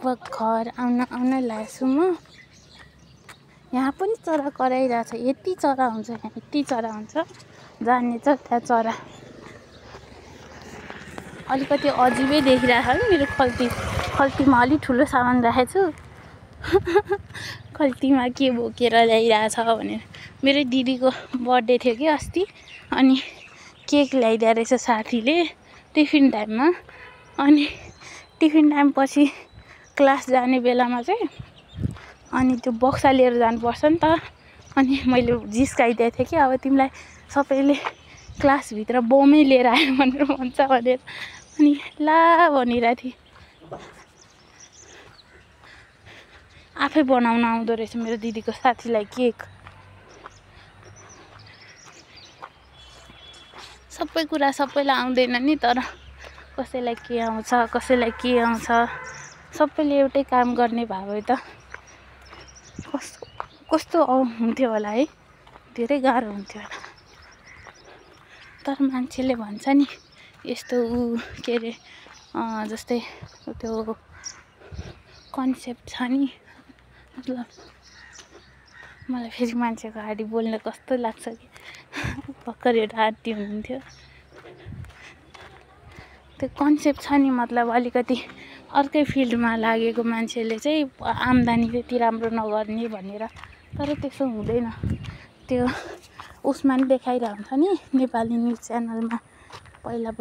लगभग घर आउन लागेछु म। यहाँ पनि चरा कराइरहेछ। यति चरा हुन्छ यहाँ, यति चरा हुन्छ। जाने छ त्यहाँ चरा। अलिकति अजिबै देखिरहेको छ मेरो खल्तीमा अलि ठुलो सामान राखेको छु। खल्तीमा के बोकेर ल्याइरहेछ भनेर। मेरो दिदीको बर्थडे थियो कि अस्ति, अनि केक ल्याइदिएको रहेछ साथीले टिफिन टाइममा। अनि टिफिन टाइम पछि क्लास जाने बेलामा चाहिँ अनि त्यो बक्सा लिएर जानुपर्छ नि त। अनि मैले जिस्काइदिएको थिएँ कि अब तिमीलाई सबैले क्लासभित्र बमै लिएर आयो भनेर भन्छ भनेर। अनि ला भनिरहेको थिएँ। आफै बनाउन आउँदो रहेछ मेरो दिदीको साथीलाई केक। सबै कुरा सबैलाई आउँदैन नि, तर कसैलाई के आउँछ कसैलाई के आउँछ। सबैले एउटै काम गर्ने भए भए त कस्तो हुन्थ्यो होला है, धेरै गाह्रो हुन्थ्यो होला। तर मान्छेले भन्छ नि यस्तो के अरे जस्तै त्यो कन्सेप्ट छ नि। मतलब मलाई फेरि मान्छेको अगाडि बोल्न कस्तो लाग्छ कि भर्खर एउटा आन्टी हुनुहुन्थ्यो, त्यो कन्सेप्ट छ नि। मतलब अलिकति अर्कै फिल्डमा लागेको मान्छेले चाहिँ आम्दानी त्यति राम्रो नगर्ने भनेर। तर त्यसो हुँदैन। त्यो उसमा नि देखाइरहेको हुन्छ नि नेपाली न्युज च्यानलमा। पहिला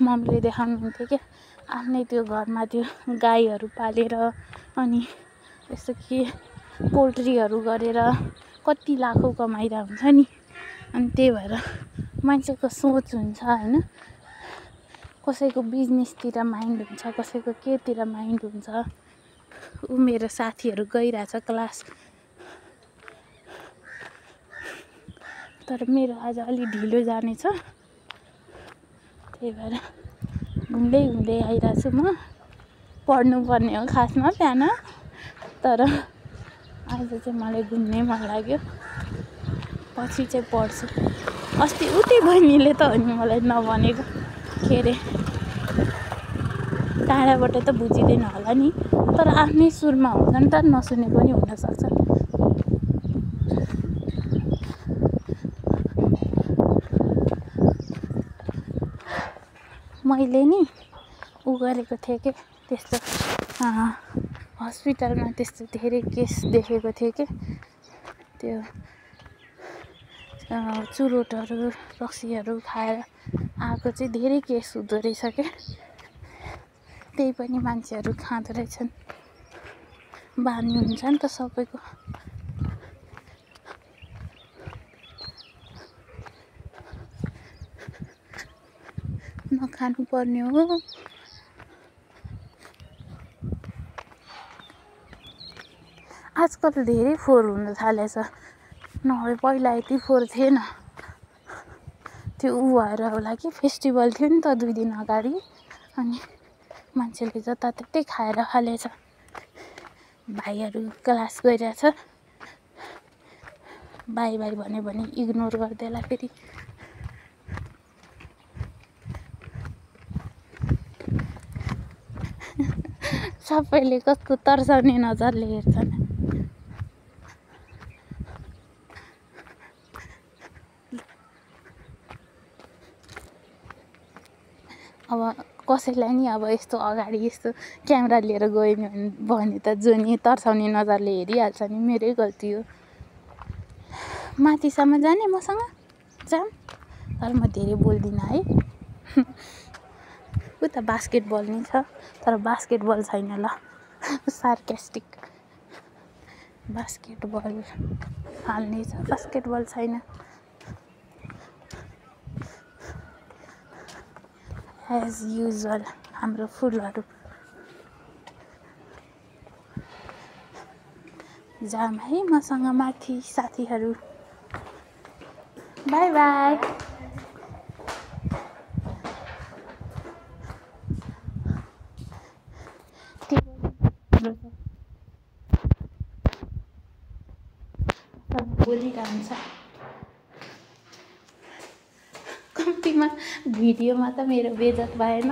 मम्मीले देखाउनुहुन्थ्यो क्या, आफ्नै त्यो घरमा त्यो गाईहरू पालेर अनि यस्तो के पोल्ट्रीहरू गरेर कति लाखौँ कमाइरहेको हुन्छ नि। अनि त्यही भएर मान्छेको सोच हुन्छ होइन। कसैको बिजनेसतिर माइन्ड हुन्छ, कसैको केतिर माइन्ड हुन्छ। मेरो साथीहरू गइरहेछ क्लास, तर मेरो आज अलि ढिलो जाने छ। त्यही भएर घुम्दै आइरहेछु म। पढ्नुपर्ने हो खासमा बिहान, तर आज चाहिँ मलाई घुम्नै मन लाग्यो। पछि चाहिँ पढ्छु। अस्ति उतै बहिनीले त हो नि मलाई नभनेको, के अरे टाढाबाट त बुझिँदैन होला नि, तर आफ्नै सुरमा हुन्छ नि त, नसुने पनि हुनसक्छ। मैले नि गरेको थिएँ कि त्यस्तो हस्पिटलमा त्यस्तो धेरै केस देखेको थिएँ कि त्यो चुरोटहरू रक्सीहरू खाएर आएको चाहिँ धेरै केस हुँदो रहेछ क्या। त्यही पनि मान्छेहरू खाँदो रहेछन्। बानी हुन्छ नि त सबैको। नखानु पर्ने हो। आजकल धेरै फोहोर हुन थालेछ। नभए पहिला यति फोहोर थिएन। त्यो भएर होला कि फेस्टिभल थियो नि त 2 दिन अगाडि, अनि मान्छेले जताततै खाएर फालेछ। भाइहरू क्लास गइरहेछ, बाई भन्यो भने इग्नोर गर्देला फेरि। सबैले कस्तो तर्साउने नजरले हेर्छन्। अब कसैलाई नि अब यस्तो अगाडि यस्तो क्यामेरा लिएर गयो भने त जो नि तर्साउने नजरले हेरिहाल्छ नि। मेरै गल्ती हो। माथिसम्म जाने मसँग जाम, तर म धेरै बोल्दिनँ है। उता बास्केटबल नि छ, तर बास्केटबल छैन ल। सार्केस्टिक। बास्केटबल हाल्ने छ, बास्केटबल छैन। एज युजुअल हाम्रो फुलहरू। जाम है मसँग माथि साथीहरू। Bye bye. बोलिरहन्छ। कम्तीमा भिडियोमा त मेरो बेइज्जत भएन,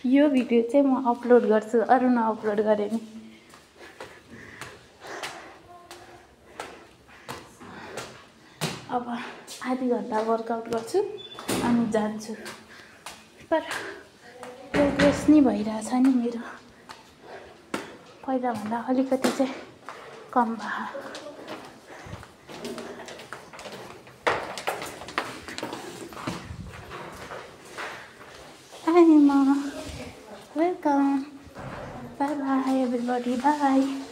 यो भिडियो चाहिँ म अपलोड गर्छु, अरू नअपलोड गरेँ नि। अब आधी घन्टा वर्कआउट गर्छु अनि जान्छु। पर प्रोग्रेस नि भइरहेछ नि मेरो, पहिलाभन्दा अलिकति चाहिँ कम भयो। Hi Emma, welcome. Bye bye everybody, bye.